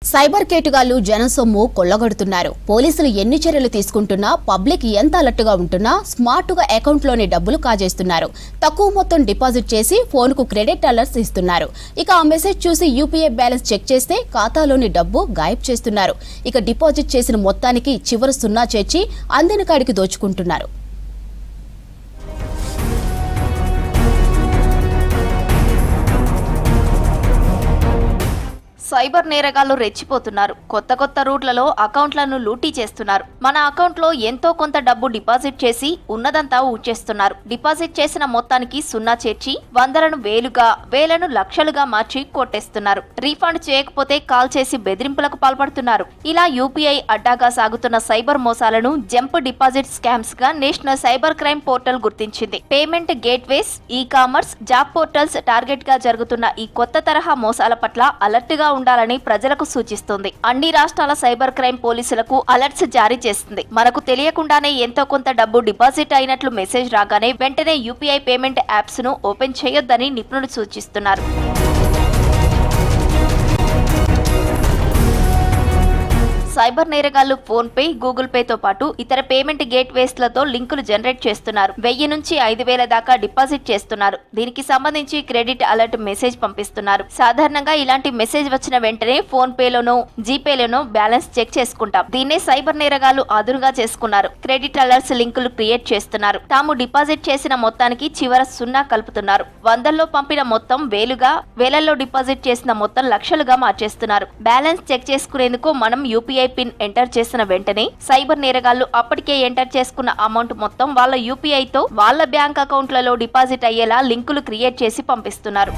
Cyber కేటుగాళ్లు జనసొమ్ము కొల్లగొడుతున్నారు. పోలీసులు ఎన్ని చర్యలు తీసుకుంటున్నా, పబ్లిక్ ఎంత అలర్ట్గా ఉంటున్నా స్మార్ట్గా అకౌంట్లోని డబ్బులు కాజేస్తున్నారు. తక్కువ మొత్తం డిపాజిట్ చేసి ఫోన్కు క్రెడిట్ అలర్ట్స్ ఇస్తున్నారు. ఇక ఆ మెసేజ్ చూసి యూపీఐ బ్యాలెన్స్ చెక్ చేస్తే ఖాతాలోని డబ్బు గాయబ్ చేస్తున్నారు. ఇక డిపాజిట్ చేసిన మొత్తానికి చివరి సున్నా చేర్చి అందిన కాడికి దోచుకుంటున్నారు. సైబర్ నేరగాళ్లు రెచ్చిపోతున్నారు. కొత్త రూట్లలో అకౌంట్లను లూటీ చేస్తున్నారు. మన అకౌంట్లో ఎంతో కొంత డబ్బు డిపాజిట్ చేసి ఉన్నదంతా ఊడ్చేస్తున్నారు. డిపాజిట్ చేసిన మొత్తానికి సున్నా చేర్చి వందలను వేలుగా, వేలను లక్షలుగా మార్చి కొట్టేస్తున్నారు. రీఫండ్ చేయకపోతే కాల్ చేసి బెదిరింపులకు పాల్పడుతున్నారు. ఇలా యూపీఐ అడ్డాగా సాగుతున్న సైబర్ మోసాలను జంప్ డిపాజిట్ స్కామ్స్ గా నేషనల్ సైబర్ క్రైమ్ పోర్టల్ గుర్తించింది. Payment gateways, e commerce, job portals target గా జరుగుతున్న ఈ కొత్త తరహా మోసాల పట్ల అలర్ట్ గా ఉండాలని ప్రజలకు సూచిస్తుంది. అన్ని రాష్ట్రాల సైబర్ క్రైమ్ పోలీసులకు అలర్ట్స్ జారీ చేస్తుంది. మనకు తెలియకుండానే ఎంతో కొంత డబ్బు డిపాజిట్ అయినట్లు మెసేజ్ రాగానే వెంటనే యూపీఐ పేమెంట్ యాప్స్ ను ఓపెన్ చేయొద్దని నిపుణులు సూచిస్తున్నారు. సైబర్ నేరగాళ్లు ఫోన్ పే, గూగుల్ పే తో పాటు ఇతర పేమెంట్ గేట్వేస్ లతో లింకులు జనరేట్ చేస్తున్నారు. 1000 నుంచి 5000 దాకా డిపాజిట్ చేస్తున్నారు. దీనికి సంబంధించి క్రెడిట్ అలర్ట్ మెసేజ్ పంపిస్తున్నారు. సాధారణంగా ఇలాంటి మెసేజ్ వచ్చిన వెంటనే ఫోన్ పేలోనో, జీపేలోనో బ్యాలెన్స్ చెక్ చేసుకుంటాం. దీన్నే సైబర్ నేరగాళ్లు ఆదురుగా చేసుకున్నారు. క్రెడిట్ అలర్ట్స్ లింకులు క్రియేట్ చేస్తున్నారు. తాము డిపాజిట్ చేసిన మొత్తానికి చివర సున్నా కలుపుతున్నారు. వందల్లో పంపిన మొత్తం వేలుగా, వేలల్లో డిపాజిట్ చేసిన మొత్తం లక్షలుగా మార్చేస్తున్నారు. బ్యాలెన్స్ చెక్ చేసుకునేందుకు మనం యూపీఐ పిన్ ఎంటర్ చేసిన వెంటనే సైబర్ నేరగాళ్లు అప్పటికే ఎంటర్ చేసుకున్న అమౌంట్ మొత్తం వాళ్ళ యూపీఐతో వాళ్ళ బ్యాంక్ అకౌంట్లలో డిపాజిట్ అయ్యేలా లింకులు క్రియేట్ చేసి పంపిస్తున్నారు.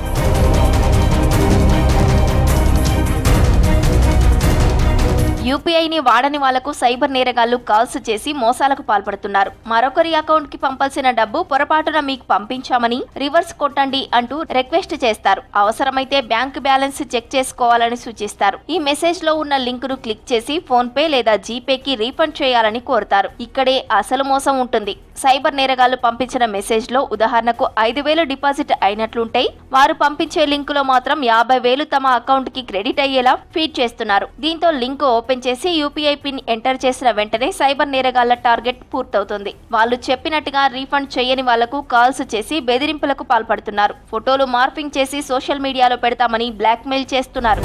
యూపీఐని వాడని వాళ్లకు సైబర్ నేరగాళ్లు కాల్స్ చేసి మోసాలకు పాల్పడుతున్నారు. మరొకరి అకౌంట్ కి పంపాల్సిన డబ్బు పొరపాటున మీకు పంపించామని రివర్స్ కొట్టండి అంటూ రిక్వెస్ట్ చేస్తారు. అవసరమైతే బ్యాంక్ బ్యాలెన్స్ చెక్ చేసుకోవాలని సూచిస్తారు. ఈ మెసేజ్ లో ఉన్న లింక్ ను క్లిక్ చేసి ఫోన్ పే లేదా జీపే కి రీఫండ్ చేయాలని కోరుతారు. ఇక్కడే అసలు మోసం ఉంటుంది. సైబర్ నేరగాళ్లు పంపించిన మెసేజ్ లో ఉదాహరణకు 5000 డిపాజిట్ అయినట్లుంటే వారు పంపించే లింక్ లో మాత్రం 50,000 తమ అకౌంట్ కి క్రెడిట్ అయ్యేలా ఫీడ్ చేస్తున్నారు. దీంతో లింక్ ఓపెన్ చేసి యూపీఐ పిన్ ఎంటర్ చేసిన వెంటనే సైబర్ నేరగాళ్ల టార్గెట్ పూర్తవుతుంది. వాళ్ళు చెప్పినట్టుగా రీఫండ్ చేయని వాళ్లకు కాల్స్ చేసి బెదిరింపులకు పాల్పడుతున్నారు. ఫోటోలు మార్ఫింగ్ చేసి సోషల్ మీడియాలో పెడతామని బ్లాక్మెయిల్ చేస్తున్నారు.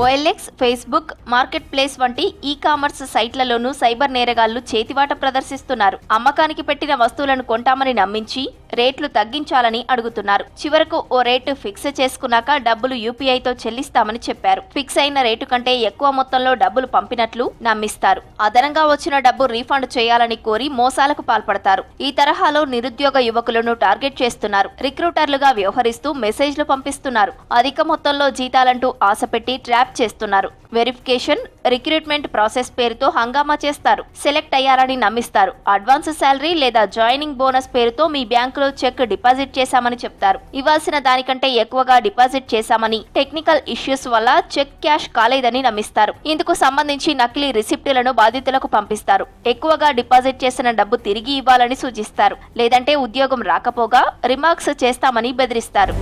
OLX, ఫేస్బుక్, మార్కెట్ ప్లేస్ వంటి ఈ కామర్స్ సైట్లలోనూ సైబర్ నేరగాళ్లు చేతివాట ప్రదర్శిస్తున్నారు. అమ్మకానికి పెట్టిన వస్తువులను కొంటామని నమ్మించి రేట్లు తగ్గించాలని అడుగుతున్నారు. చివరకు ఓ రేటు ఫిక్స్ చేసుకున్నాక డబ్బులు యూపీఐతో చెల్లిస్తామని చెప్పారు. ఫిక్స్ అయిన రేటు కంటే ఎక్కువ మొత్తంలో డబ్బులు పంపినట్లు నమ్మిస్తారు. అదనంగా వచ్చిన డబ్బు రీఫండ్ చేయాలని కోరి మోసాలకు పాల్పడతారు. ఈ తరహాలో నిరుద్యోగ యువకులను టార్గెట్ చేస్తున్నారు. రిక్రూటర్లుగా వ్యవహరిస్తూ మెసేజ్లు పంపిస్తున్నారు. అధిక మొత్తంలో జీతాలంటూ ఆశపెట్టి ట్రాప్ చేస్తున్నారు. వెరిఫికేషన్, రిక్రూట్మెంట్ ప్రాసెస్ పేరుతో హంగామా చేస్తారు. సెలెక్ట్ అయ్యారని నమ్మిస్తారు. అడ్వాన్స్ శాలరీ లేదా జాయినింగ్ బోనస్ పేరుతో మీ బ్యాంకులో చెక్ డిపాజిట్ చేశామని చెప్తారు. ఇవ్వాల్సిన దానికంటే ఎక్కువగా డిపాజిట్ చేశామని, టెక్నికల్ ఇష్యూస్ వల్ల చెక్ క్యాష్ కాలేదని నమ్మిస్తారు. ఇందుకు సంబంధించి నకిలీ రిసిప్టులను బాధితులకు పంపిస్తారు. ఎక్కువగా డిపాజిట్ చేసిన డబ్బు తిరిగి ఇవ్వాలని సూచిస్తారు. లేదంటే ఉద్యోగం రాకపోగా రిమార్క్స్ చేస్తామని బెదిరిస్తారు.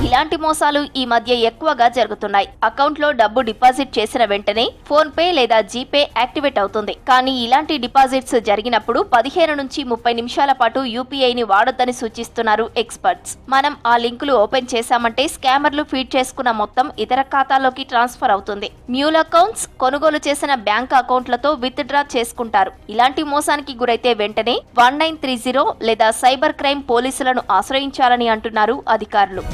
ఇలాంటి మోసాలు ఈ మధ్య ఎక్కువగా జరుగుతున్నాయి. అకౌంట్ లో డబ్బు డిపాజిట్ చేసిన వెంటనే ఫోన్ పే లేదా జీపే యాక్టివేట్ అవుతుంది. కానీ ఇలాంటి డిపాజిట్స్ జరిగినప్పుడు 15 నుంచి 30 నిమిషాల పాటు యూపీఐని వాడొద్దని సూచిస్తున్నారు ఎక్స్పర్ట్స్. మనం ఆ లింకులు ఓపెన్ చేశామంటే స్కామర్లు ఫీడ్ చేసుకున్న మొత్తం ఇతర ఖాతాలోకి ట్రాన్స్ఫర్ అవుతుంది. మ్యూల్ అకౌంట్స్, కొనుగోలు చేసిన బ్యాంక్ అకౌంట్లతో విత్ డ్రా చేసుకుంటారు. ఇలాంటి మోసానికి గురైతే వెంటనే 1930 లేదా సైబర్ క్రైమ్ పోలీసులను ఆశ్రయించాలని అంటున్నారు అధికారులు.